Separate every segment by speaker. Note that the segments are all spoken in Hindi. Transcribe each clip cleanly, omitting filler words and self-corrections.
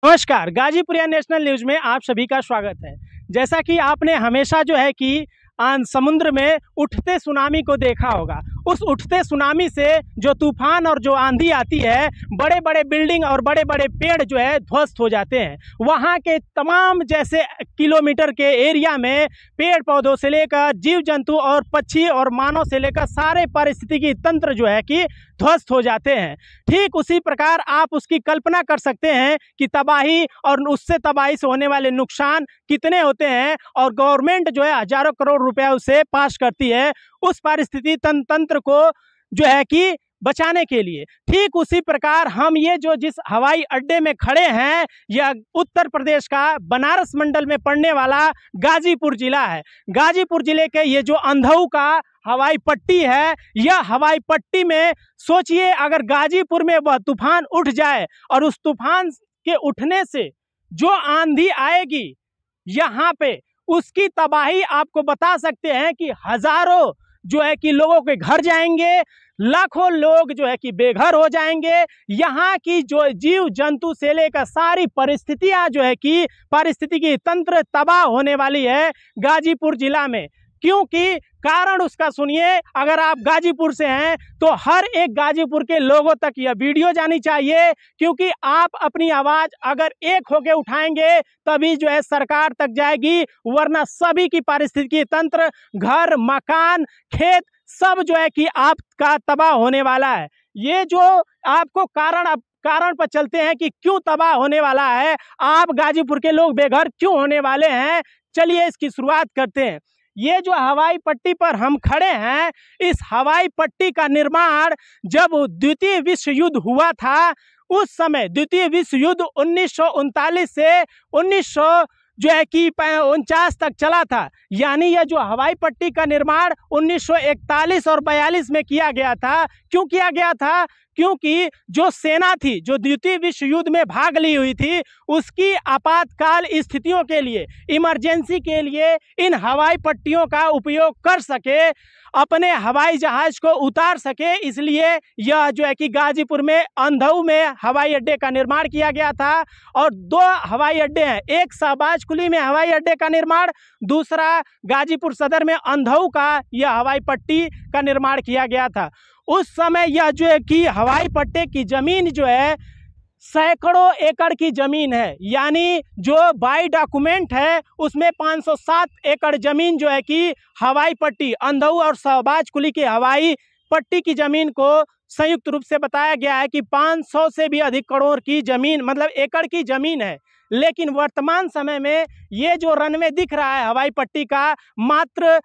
Speaker 1: नमस्कार, गाजीपुरिया नेशनल न्यूज़ में आप सभी का स्वागत है। जैसा कि आपने हमेशा जो है कि समुद्र में उठते सुनामी को देखा होगा। उस उठते सुनामी से जो तूफान और जो आंधी आती है, बड़े बड़े बिल्डिंग और बड़े बड़े पेड़ जो है ध्वस्त हो जाते हैं। वहाँ के तमाम जैसे किलोमीटर के एरिया में पेड़ पौधों से लेकर जीव जंतु और पक्षी और मानव से लेकर सारे पारिस्थितिकी तंत्र जो है कि ध्वस्त हो जाते हैं। ठीक उसी प्रकार आप उसकी कल्पना कर सकते हैं कि तबाही और उससे तबाही से होने वाले नुकसान कितने होते हैं, और गवर्नमेंट जो है हजारों करोड़ रुपया उसे पास करती है उस पारिस्थितिकी तंत्र को जो है कि बचाने के लिए। ठीक उसी प्रकार हम ये जो जिस हवाई अड्डे में खड़े हैं, यह उत्तर प्रदेश का बनारस मंडल में पड़ने वाला गाजीपुर जिला है। गाजीपुर जिले के ये जो अंधऊ का हवाई पट्टी है, यह हवाई पट्टी में सोचिए अगर गाजीपुर में वह तूफान उठ जाए और उस तूफान के उठने से जो आंधी आएगी यहाँ पे, उसकी तबाही आपको बता सकते हैं कि हजारों जो है कि लोगों के घर जाएंगे, लाखों लोग जो है कि बेघर हो जाएंगे। यहाँ की जो जीव जंतु से लेकर सारी परिस्थितियाँ जो है कि पारिस्थितिकी तंत्र तबाह होने वाली है गाजीपुर जिला में। क्योंकि कारण उसका सुनिए, अगर आप गाजीपुर से हैं तो हर एक गाजीपुर के लोगों तक यह वीडियो जानी चाहिए, क्योंकि आप अपनी आवाज़ अगर एक होके उठाएंगे तभी जो है सरकार तक जाएगी, वरना सभी की पारिस्थितिकी तंत्र, घर, मकान, खेत सब जो है कि आपका तबाह होने वाला है। ये जो आपको कारण पर चलते हैं कि क्यों तबाह होने वाला है, आप गाजीपुर के लोग बेघर क्यों होने वाले हैं, चलिए इसकी शुरुआत करते हैं। ये जो हवाई पट्टी पर हम खड़े हैं, इस हवाई पट्टी का निर्माण जब द्वितीय विश्व युद्ध हुआ था, उस समय द्वितीय विश्व युद्ध 1939 से 1949 तक चला था। यानी यह जो हवाई पट्टी का निर्माण 1941 और 42 में किया गया था। क्यों किया गया था? क्योंकि जो सेना थी जो द्वितीय विश्व युद्ध में भाग ली हुई थी, उसकी आपातकाल स्थितियों के लिए, इमरजेंसी के लिए इन हवाई पट्टियों का उपयोग कर सके, अपने हवाई जहाज को उतार सके, इसलिए यह जो है कि गाजीपुर में अंधऊ में हवाई अड्डे का निर्माण किया गया था। और दो हवाई अड्डे हैं, एक शहबाज कुली में हवाई अड्डे का निर्माण, दूसरा गाजीपुर सदर में अंधऊ का यह हवाई पट्टी का निर्माण किया गया था। उस समय यह जो है कि हवाई पट्टे की जमीन जो है सैकड़ों एकड़ की जमीन है। यानी जो बाई डॉक्यूमेंट है उसमें 507 एकड़ जमीन जो है कि हवाई पट्टी, अंधऊ और शहबाज कुली की हवाई पट्टी की जमीन को संयुक्त रूप से बताया गया है कि 500 से भी अधिक करोड़ की जमीन, मतलब एकड़ की जमीन है। लेकिन वर्तमान समय में ये जो रनवे दिख रहा है हवाई पट्टी का, मात्र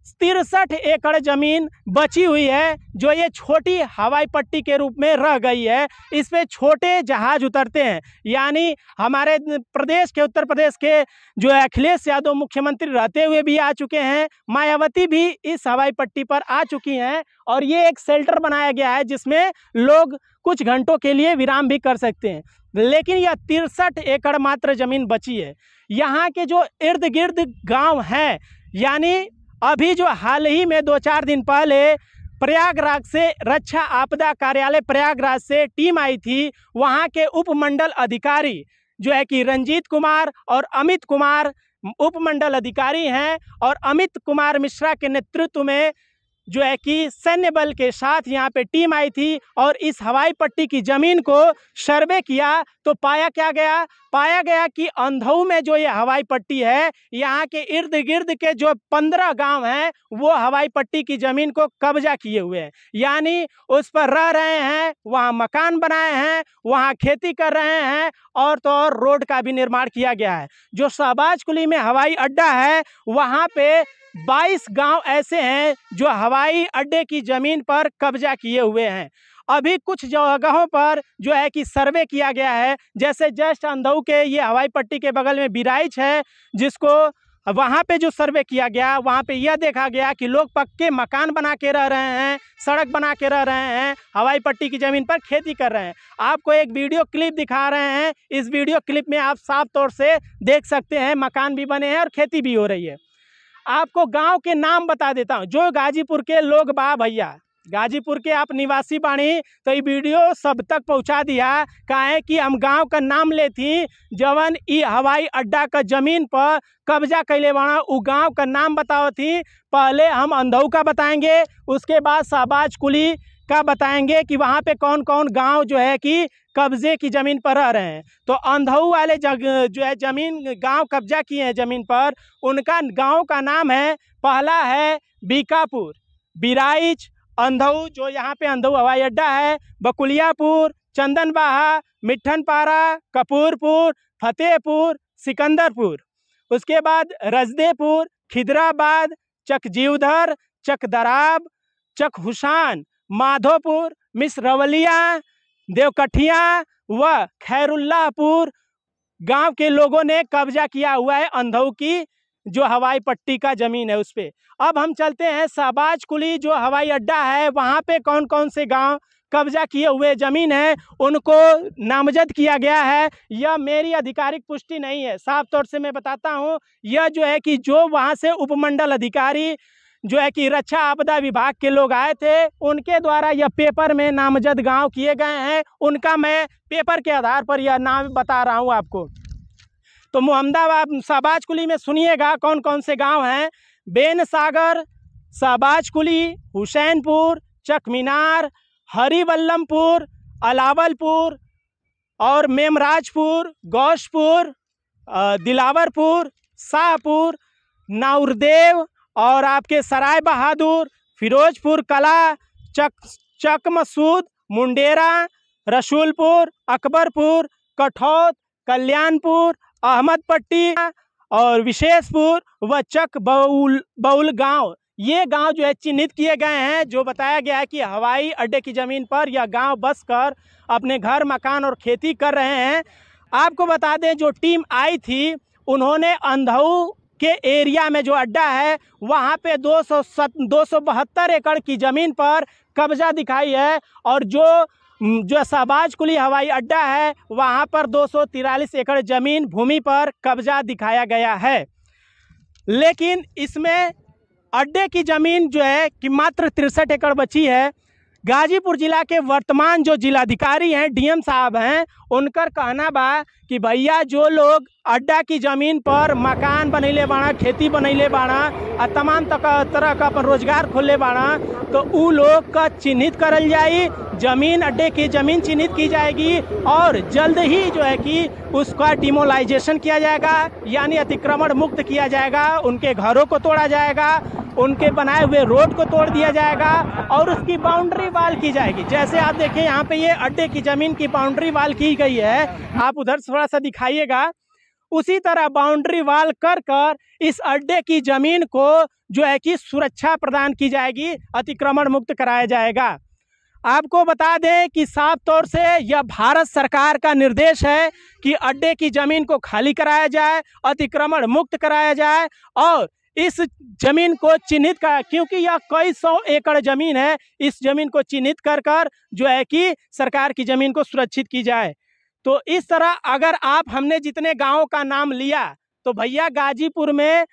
Speaker 1: 63 एकड़ जमीन बची हुई है, जो ये छोटी हवाई पट्टी के रूप में रह गई है। इस पे छोटे जहाज उतरते हैं। यानी हमारे प्रदेश के, उत्तर प्रदेश के जो अखिलेश यादव मुख्यमंत्री रहते हुए भी आ चुके हैं, मायावती भी इस हवाई पट्टी पर आ चुकी हैं, और ये एक शेल्टर बनाया गया है जिसमें लोग कुछ घंटों के लिए विराम भी कर सकते हैं। लेकिन यह 63 एकड़ मात्र जमीन बची है। यहाँ के जो इर्द गिर्द गाँव हैं, यानी अभी जो हाल ही में 2-4 दिन पहले प्रयागराज से रक्षा आपदा कार्यालय प्रयागराज से टीम आई थी, वहाँ के उपमंडल अधिकारी जो है कि रंजीत कुमार और अमित कुमार उपमंडल अधिकारी हैं, और अमित कुमार मिश्रा के नेतृत्व में जो है कि सैन्य बल के साथ यहाँ पे टीम आई थी और इस हवाई पट्टी की ज़मीन को सर्वे किया। तो पाया गया कि अंधऊ में जो ये हवाई पट्टी है, यहाँ के इर्द गिर्द के जो 15 गांव हैं वो हवाई पट्टी की ज़मीन को कब्जा किए हुए हैं। यानी उस पर रह रहे हैं, वहाँ मकान बनाए हैं, वहाँ खेती कर रहे हैं, और तो और रोड का भी निर्माण किया गया है। जो शहबाज कुली में हवाई अड्डा है, वहाँ पे 22 गांव ऐसे हैं जो हवाई अड्डे की ज़मीन पर कब्जा किए हुए हैं। अभी कुछ जगहों पर जो है कि सर्वे किया गया है, जैसे जस्ट अंधऊ के ये हवाई पट्टी के बगल में बिराइच है, जिसको वहाँ पे जो सर्वे किया गया, वहाँ पे यह देखा गया कि लोग पक्के मकान बना के रह रहे हैं, सड़क बना के रह रहे हैं, हवाई पट्टी की ज़मीन पर खेती कर रहे हैं। आपको एक वीडियो क्लिप दिखा रहे हैं, इस वीडियो क्लिप में आप साफ तौर से देख सकते हैं मकान भी बने हैं और खेती भी हो रही है। आपको गांव के नाम बता देता हूं, जो गाजीपुर के लोग बा भैया, गाजीपुर के आप निवासी बाणी तो ये वीडियो सब तक पहुंचा दिया। काहे कि हम गांव का नाम ले थी जवन ई हवाई अड्डा का जमीन पर कब्जा कैले बाणा, उ गांव का नाम बताओ थी। पहले हम अंधऊ का बताएंगे, उसके बाद शहबाज कुली का बताएंगे कि वहाँ पे कौन कौन गांव जो है कि कब्जे की ज़मीन पर रह रहे हैं। तो अंधऊ वाले जो है ज़मीन गांव कब्जा किए हैं ज़मीन पर, उनका गांव का नाम है, पहला है बीकापुर, बिराइच, अंधऊ जो यहाँ पे अंधऊ हवाई अड्डा है, बकुलियापुर, चंदनबाहा, मिट्ठनपारा, कपूरपुर, फतेहपुर, सिकंदरपुर। उसके बाद रजदेपुर, खिदराबाद, चकजीवधर, चकदराब, चकहुसान, माधोपुर, मिसरवलिया, देवकठिया व खैरुल्लाहपुर गांव के लोगों ने कब्जा किया हुआ है अंधऊ की जो हवाई पट्टी का ज़मीन है उस पर। अब हम चलते हैं शहबाज कुली जो हवाई अड्डा है, वहाँ पे कौन कौन से गांव कब्जा किए हुए ज़मीन है उनको नामजद किया गया है। यह मेरी आधिकारिक पुष्टि नहीं है, साफ तौर से मैं बताता हूँ। यह जो है कि जो वहाँ से उपमंडल अधिकारी जो है कि रक्षा आपदा विभाग के लोग आए थे, उनके द्वारा यह पेपर में नामजद गांव किए गए हैं। उनका मैं पेपर के आधार पर यह नाम बता रहा हूं आपको। तो मोहम्मदाबाद शहबाज कुली में सुनिएगा कौन कौन से गांव हैं। बेन सागर, शहबाज कुली, हुसैनपुर, चकमीनार, हरिवल्लमपुर, अलावलपुर और मेमराजपुर, गौशपुर, दिलावरपुर, शाहपुर, नाउरदेव और आपके सराय बहादुर, फिरोजपुर कला, चकमसूद, मुंडेरा, रसूलपुर, अकबरपुर, कठौत, कल्याणपुर, अहमदपट्टी और विशेषपुर व चक बउल गांव, ये गांव जो है चिन्हित किए गए हैं। जो बताया गया है कि हवाई अड्डे की ज़मीन पर यह गांव बस कर अपने घर मकान और खेती कर रहे हैं। आपको बता दें जो टीम आई थी उन्होंने अंधऊ के एरिया में जो अड्डा है वहाँ पे 272 एकड़ की ज़मीन पर कब्जा दिखाई है, और जो शहबाज कुली हवाई अड्डा है वहाँ पर 243 एकड़ ज़मीन भूमि पर कब्जा दिखाया गया है। लेकिन इसमें अड्डे की ज़मीन जो है कि मात्र 63 एकड़ बची है। गाजीपुर जिला के वर्तमान जो जिलाधिकारी हैं, डीएम साहब हैं, उनकर कहना बा कि भैया जो लोग अड्डा की ज़मीन पर मकान बनैले बाड़ा, खेती बनैले बाड़ा और तमाम तरह का अपन रोजगार खोलले बाड़ा, तो उ लोग का चिन्हित करल जाई, ज़मीन अड्डे की ज़मीन चिन्हित की जाएगी और जल्द ही जो है कि उसका डिमोलाइजेशन किया जाएगा, यानी अतिक्रमण मुक्त किया जाएगा। उनके घरों को तोड़ा जाएगा, उनके बनाए हुए रोड को तोड़ दिया जाएगा और उसकी बाउंड्री वाल की जाएगी। जैसे आप देखें यहाँ पे ये अड्डे की ज़मीन की बाउंड्री वाल की गई है, आप उधर थोड़ा सा दिखाइएगा। उसी तरह बाउंड्री वाल कर इस अड्डे की ज़मीन को जो है कि सुरक्षा प्रदान की जाएगी, अतिक्रमण मुक्त कराया जाएगा। आपको बता दें कि साफ तौर से यह भारत सरकार का निर्देश है कि अड्डे की ज़मीन को खाली कराया जाए, अतिक्रमण मुक्त कराया जाए और इस ज़मीन को चिन्हित कर, क्योंकि यह कई 100 एकड़ ज़मीन है, इस ज़मीन को चिन्हित कर जो है कि सरकार की ज़मीन को सुरक्षित की जाए। तो इस तरह अगर आप हमने जितने गांवों का नाम लिया तो भैया गाजीपुर में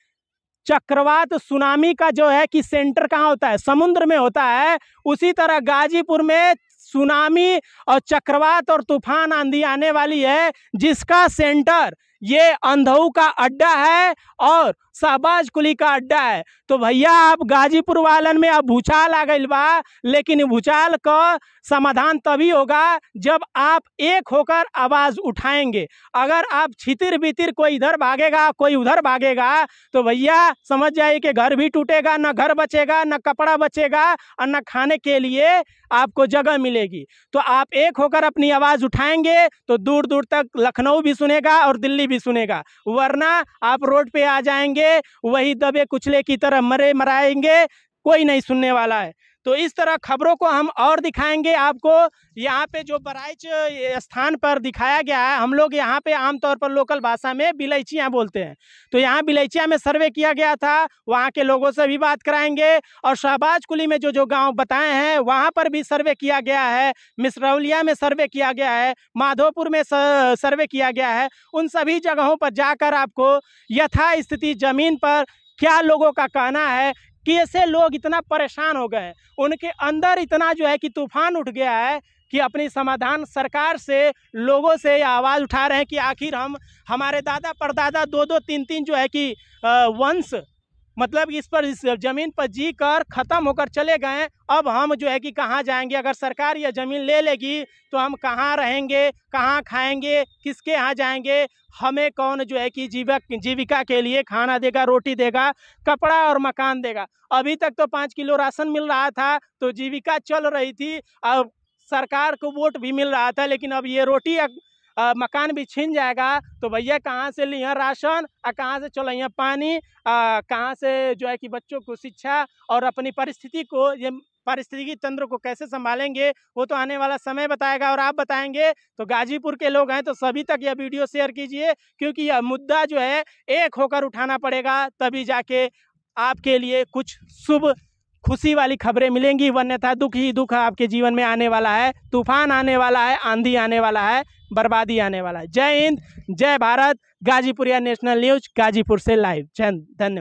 Speaker 1: चक्रवात सुनामी का जो है कि सेंटर कहाँ होता है, समुद्र में होता है। उसी तरह गाजीपुर में सुनामी और चक्रवात और तूफान आंधी आने वाली है, जिसका सेंटर ये अंधऊ का अड्डा है और शहबाज कुली का अड्डा है। तो भैया आप गाजीपुर वालन में अब भूचाल आ गई बा, लेकिन भूचाल का समाधान तभी होगा जब आप एक होकर आवाज़ उठाएंगे। अगर आप छितिर बितिर कोई इधर भागेगा कोई उधर भागेगा तो भैया समझ जाइए कि घर भी टूटेगा, ना घर बचेगा, ना कपड़ा बचेगा और ना खाने के लिए आपको जगह मिलेगी। तो आप एक होकर अपनी आवाज़ उठाएंगे तो दूर दूर तक लखनऊ भी सुनेगा और दिल्ली भी सुनेगा, वरना आप रोड पे आ जाएंगे वही दबे कुचले की तरह मरे मराएंगे, कोई नहीं सुनने वाला है। तो इस तरह खबरों को हम और दिखाएंगे आपको। यहाँ पे जो बराइच स्थान पर दिखाया गया है, हम लोग यहाँ पे आमतौर पर लोकल भाषा में बिलैचियाँ बोलते हैं। तो यहाँ बिलैचियाँ में सर्वे किया गया था, वहाँ के लोगों से भी बात कराएंगे। और शहबाज कुली में जो गांव बताए हैं वहाँ पर भी सर्वे किया गया है, मिसरौलिया में सर्वे किया गया है, माधोपुर में सर्वे किया गया है। उन सभी जगहों पर जाकर आपको यथा स्थिति ज़मीन पर क्या लोगों का कहना है, कि ऐसे लोग इतना परेशान हो गए हैं, उनके अंदर इतना जो है कि तूफान उठ गया है कि अपनी समाधान सरकार से, लोगों से ये आवाज़ उठा रहे हैं कि आखिर हमारे दादा परदादा 2-2 3-3 जो है कि वंश मतलब इस ज़मीन पर जी कर ख़त्म होकर चले गए। अब हम जो है कि कहाँ जाएंगे? अगर सरकार यह ज़मीन ले लेगी तो हम कहाँ रहेंगे, कहाँ खाएंगे, किसके यहाँ जाएंगे? हमें कौन जो है कि जीविका के लिए खाना देगा, रोटी देगा, कपड़ा और मकान देगा? अभी तक तो 5 किलो राशन मिल रहा था तो जीविका चल रही थी, अब सरकार को वोट भी मिल रहा था, लेकिन अब ये रोटी मकान भी छीन जाएगा तो भैया कहाँ से लिया राशन, कहाँ से चलिए पानी, कहाँ से जो है कि बच्चों को शिक्षा और अपनी परिस्थिति को, ये पारिस्थितिकी तंत्र को कैसे संभालेंगे, वो तो आने वाला समय बताएगा। और आप बताएंगे तो गाजीपुर के लोग हैं तो सभी तक यह वीडियो शेयर कीजिए, क्योंकि यह मुद्दा जो है एक होकर उठाना पड़ेगा, तभी जाके आपके लिए कुछ शुभ खुशी वाली खबरें मिलेंगी, वरना दुख ही दुख आपके जीवन में आने वाला है, तूफान आने वाला है, आंधी आने वाला है, बर्बादी आने वाला है। जय हिंद, जय भारत। गाजीपुरिया नेशनल न्यूज गाजीपुर से लाइव। जय हिंद, धन्यवाद।